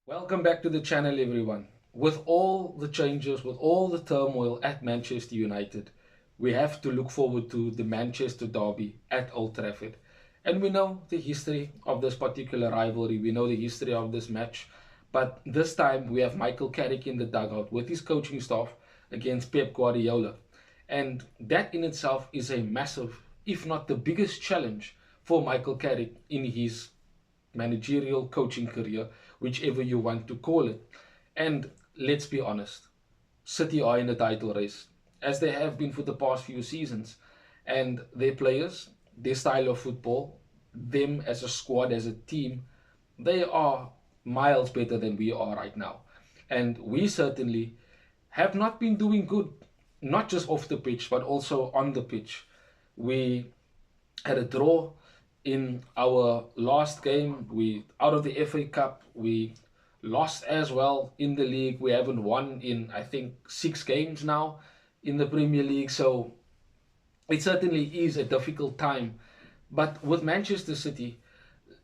Welcome back to the channel, everyone. With all the changes, with all the turmoil at Manchester United, we have to look forward to the Manchester derby at Old Trafford. And we know the history of this particular rivalry, we know the history of this match. But this time we have Michael Carrick in the dugout with his coaching staff against Pep Guardiola. And that in itself is a massive, if not the biggest challenge for Michael Carrick in his managerial coaching career, whichever you want to call it. And let's be honest, City are in the title race, as they have been for the past few seasons. And their players, their style of football, them as a squad, as a team, they are miles better than we are right now. And we certainly have not been doing good, not just off the pitch, but also on the pitch. We had a draw in our last game. We out of the FA Cup. We lost as well in the league. We haven't won in, I think, 6 games now in the Premier League. So it certainly is a difficult time. But with Manchester City,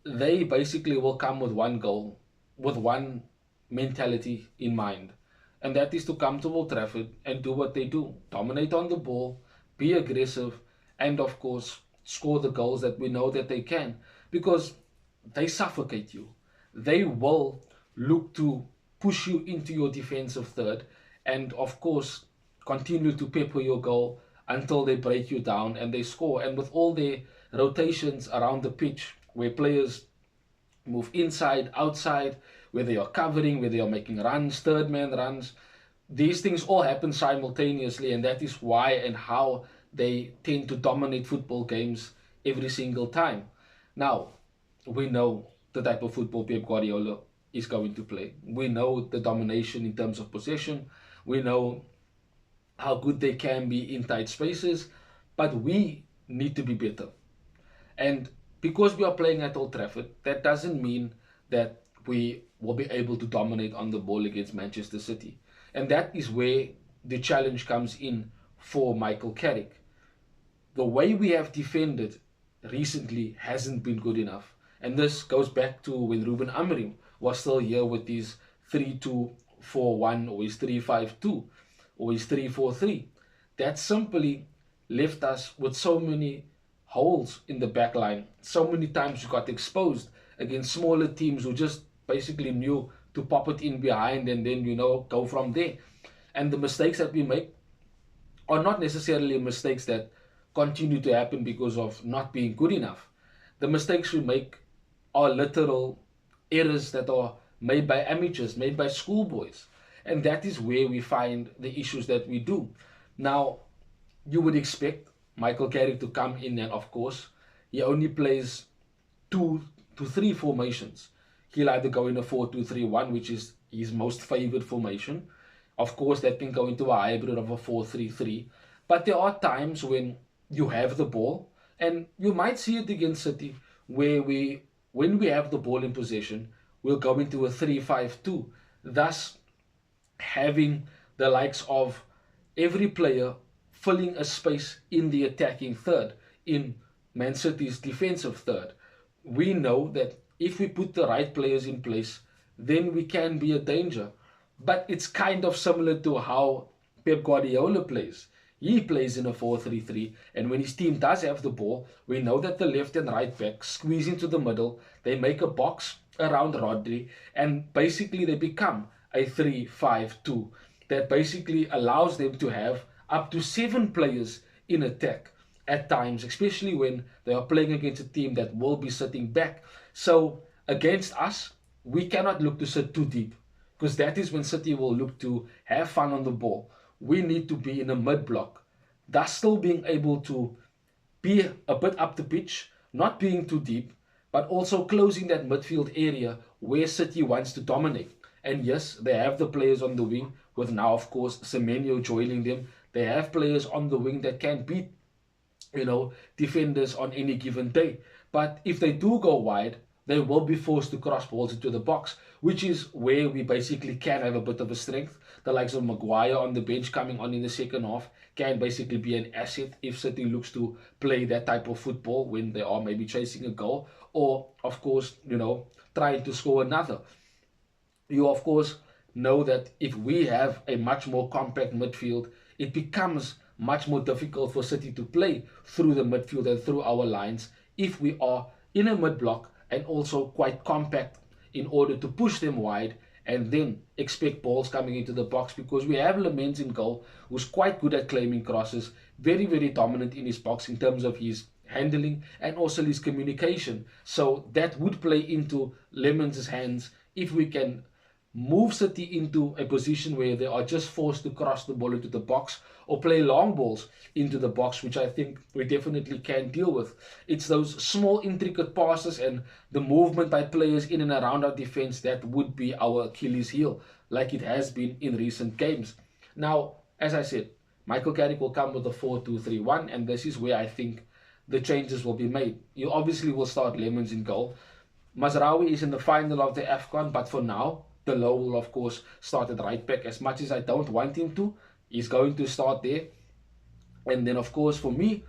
they basically will come with one goal, with one mentality in mind. And that is to come to Old Trafford and do what they do: dominate on the ball, be aggressive, and of course, score the goals that we know that they can. Because they suffocate you. They will look to push you into your defensive third, and of course, continue to pepper your goal until they break you down and they score. And with all their rotations around the pitch, where players move inside, outside, whether you're covering, whether you're making runs, third man runs, these things all happen simultaneously, and that is why and how they tend to dominate football games every single time. Now, we know the type of football Pep Guardiola is going to play. We know the domination in terms of possession. We know how good they can be in tight spaces, but we need to be better. And because we are playing at Old Trafford, that doesn't mean that we will be able to dominate on the ball against Manchester City. And that is where the challenge comes in for Michael Carrick. The way we have defended recently hasn't been good enough. And this goes back to when Ruben Amorim was still here with his 3-2-4-1 or his 3-5-2 or his 3-4-3. That simply left us with so many holes in the back line. So many times we got exposed against smaller teams who just basically knew to pop it in behind and then, go from there. And the mistakes that we make are not necessarily mistakes that continue to happen because of not being good enough. The mistakes we make are literal errors that are made by amateurs, made by schoolboys. And that is where we find the issues that we do. Now, you would expect Michael Carrick to come in, and of course, he only plays 2 to 3 formations. He'll either go in a 4-2-3-1, which is his most favored formation. Of course, that can go into a hybrid of a 4-3-3. But there are times when you have the ball, and you might see it against City, where when we have the ball in possession, we'll go into a 3-5-2, thus having the likes of every player filling a space in the attacking third, in Man City's defensive third. We know that if we put the right players in place, then we can be a danger. But it's kind of similar to how Pep Guardiola plays. He plays in a 4-3-3, and when his team does have the ball, we know that the left and right back squeeze into the middle, they make a box around Rodri, and basically they become a 3-5-2 that basically allows them to have up to 7 players in attack at times, especially when they are playing against a team that will be sitting back. So against us, we cannot look to sit too deep, because that is when City will look to have fun on the ball. We need to be in a mid block, thus still being able to be a bit up the pitch, not being too deep, but also closing that midfield area where City wants to dominate. And yes, they have the players on the wing, with now, of course, Semenyo joining them. They have players on the wing that can beat, defenders on any given day. But if they do go wide, they will be forced to cross balls into the box, which is where we basically can have a bit of a strength. The likes of Maguire on the bench coming on in the second half can basically be an asset if City looks to play that type of football when they are maybe chasing a goal, or, of course, trying to score another. You of course know that if we have a much more compact midfield, it becomes much more difficult for City to play through the midfield and through our lines if we are in a mid block and also quite compact in order to push them wide and then expect balls coming into the box, because we have Lamens in goal who's quite good at claiming crosses, very, very dominant in his box in terms of his handling and also his communication. So that would play into Lemons' hands if we can move City into a position where they are just forced to cross the ball into the box or play long balls into the box, which I think we definitely can deal with. It's those small, intricate passes and the movement by players in and around our defense that would be our Achilles heel, like it has been in recent games. Now, as I said, Michael Carrick will come with a 4-2-3-1, and this is where I think the changes will be made. You obviously will start Lemons in goal. Mazraoui is in the final of the AFCON, but for now, Delo will of course start at right back. As much as I don't want him to, he's going to start there. And then of course for me,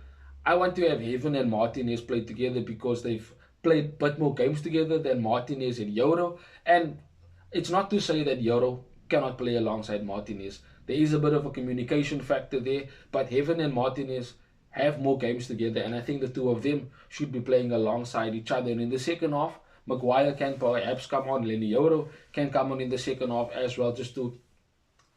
I want to have Heaven and Martinez play together because they've played a bit more games together than Martinez and Euro. And it's not to say that Euro cannot play alongside Martinez. There is a bit of a communication factor there, but Heaven and Martinez have more games together, and I think the two of them should be playing alongside each other. And in the second half, Maguire can perhaps come on, Lenny Yoro can come on in the second half as well, just to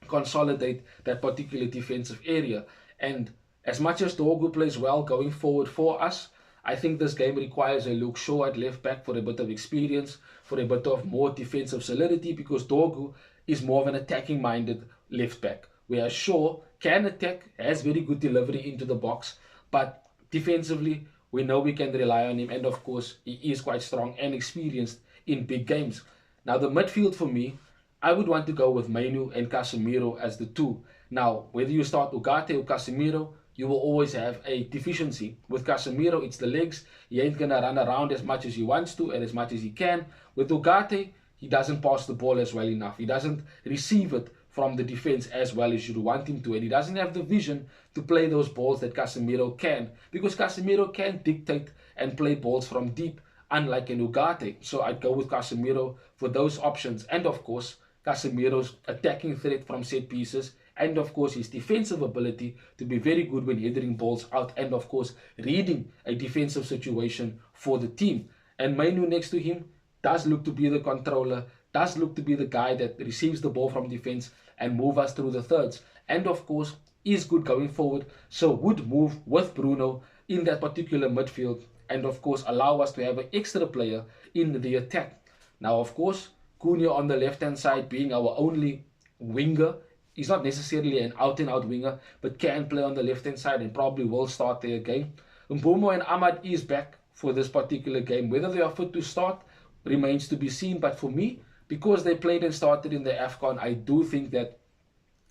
consolidate that particular defensive area. And as much as Dorgu plays well going forward for us, I think this game requires a Luke Shaw at left back for a bit of experience, for a bit of more defensive solidity, because Dorgu is more of an attacking minded left back, whereas Shaw can attack, has very good delivery into the box, but defensively we know we can rely on him, and of course he is quite strong and experienced in big games. Now the midfield for me, I would want to go with Mainu and Casemiro as the two. Now whether you start Ugarte or Casemiro, you will always have a deficiency. With Casemiro, it's the legs. He ain't gonna run around as much as he wants to and as much as he can. With Ugarte, he doesn't pass the ball as well enough. He doesn't receive it from the defense as well as you'd want him to, and he doesn't have the vision to play those balls that Casemiro can, because Casemiro can dictate and play balls from deep, unlike an Ugarte. So I'd go with Casemiro for those options, and of course Casemiro's attacking threat from set pieces, and of course his defensive ability to be very good when heading balls out, and of course reading a defensive situation for the team. And Mainu next to him does look to be the controller, does look to be the guy that receives the ball from defense and move us through the thirds, and of course is good going forward, so would move with Bruno in that particular midfield, and of course allow us to have an extra player in the attack. Now of course Cunha on the left hand side being our only winger, he's not necessarily an out and out winger, but can play on the left hand side and probably will start there again. Mbumo and Ahmad is back for this particular game. Whether they are fit to start remains to be seen, but for me, because they played and started in the AFCON, I do think that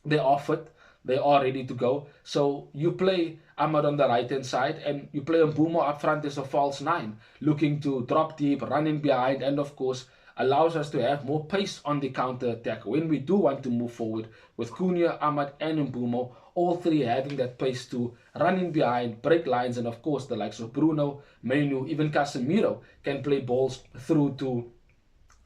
they are fit, they are ready to go. So you play Ahmad on the right hand side and you play Mbumo up front as a false nine, looking to drop deep, running behind, and of course allows us to have more pace on the counter attack when we do want to move forward, with Cunha, Ahmad and Mbumo, all three having that pace to running behind, break lines, and of course the likes of Bruno, Mainu, even Casemiro can play balls through to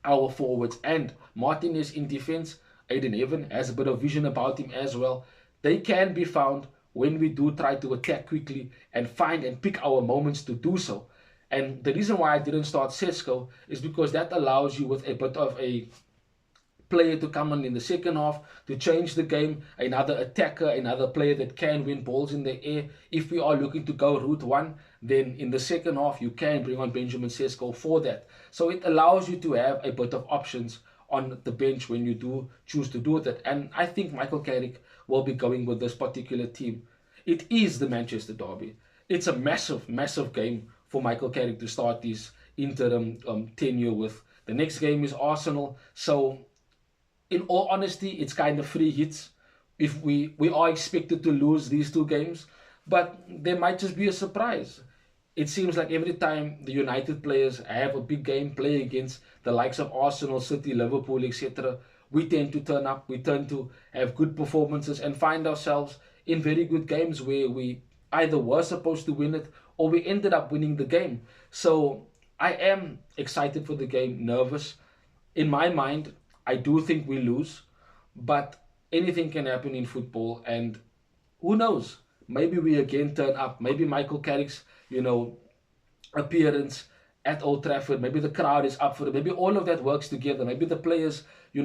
our forwards. And Martinez in defense, Aiden Evan has a bit of vision about him as well. They can be found when we do try to attack quickly and find and pick our moments to do so. And the reason why I didn't start Sesko is because that allows you with a bit of a player to come on in the second half to change the game, another attacker, another player that can win balls in the air. If we are looking to go route one, then in the second half you can bring on Benjamin Sesko for that. So it allows you to have a bit of options on the bench when you do choose to do that. And I think Michael Carrick will be going with this particular team. It is the Manchester Derby. It's a massive, massive game for Michael Carrick to start this interim tenure with. The next game is Arsenal. So in all honesty, it's kind of free hits. If we are expected to lose these two games, but there might just be a surprise. It seems like every time the United players have a big game, play against the likes of Arsenal, City, Liverpool, etc., we tend to turn up, we tend to have good performances and find ourselves in very good games where we either were supposed to win it or we ended up winning the game. So I am excited for the game, nervous. In my mind, I do think we lose, but anything can happen in football, and who knows? Maybe we again turn up. Maybe Michael Carrick's, appearance at Old Trafford. Maybe the crowd is up for it. Maybe all of that works together. Maybe the players,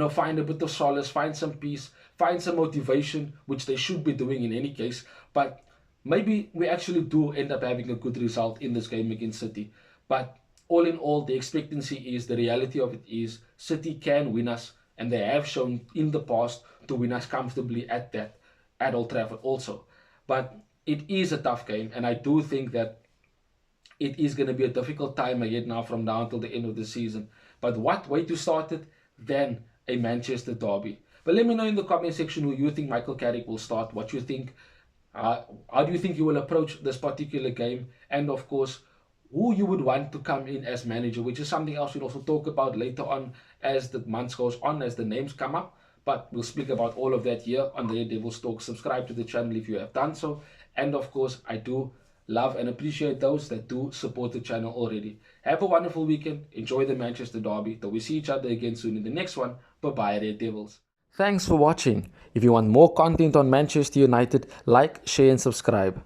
find a bit of solace, find some peace, find some motivation, which they should be doing in any case. But maybe we actually do end up having a good result in this game against City. But all in all, the expectancy is, the reality of it is, City can win us, and they have shown in the past to win us comfortably at Old Trafford also. But it is a tough game, and I do think that it is going to be a difficult time ahead now from now until the end of the season. But what way to start it than a Manchester derby? But let me know in the comment section who you think Michael Carrick will start, what you think, how do you think he will approach this particular game, and of course, who you would want to come in as manager, which is something else we'll also talk about later on as the months goes on, as the names come up. But we'll speak about all of that here on the Red Devils Talk. Subscribe to the channel if you have done so. And of course, I do love and appreciate those that do support the channel already. Have a wonderful weekend. Enjoy the Manchester derby. Till we see each other again soon in the next one. Bye-bye, Red Devils. Thanks for watching. If you want more content on Manchester United, like, share and subscribe.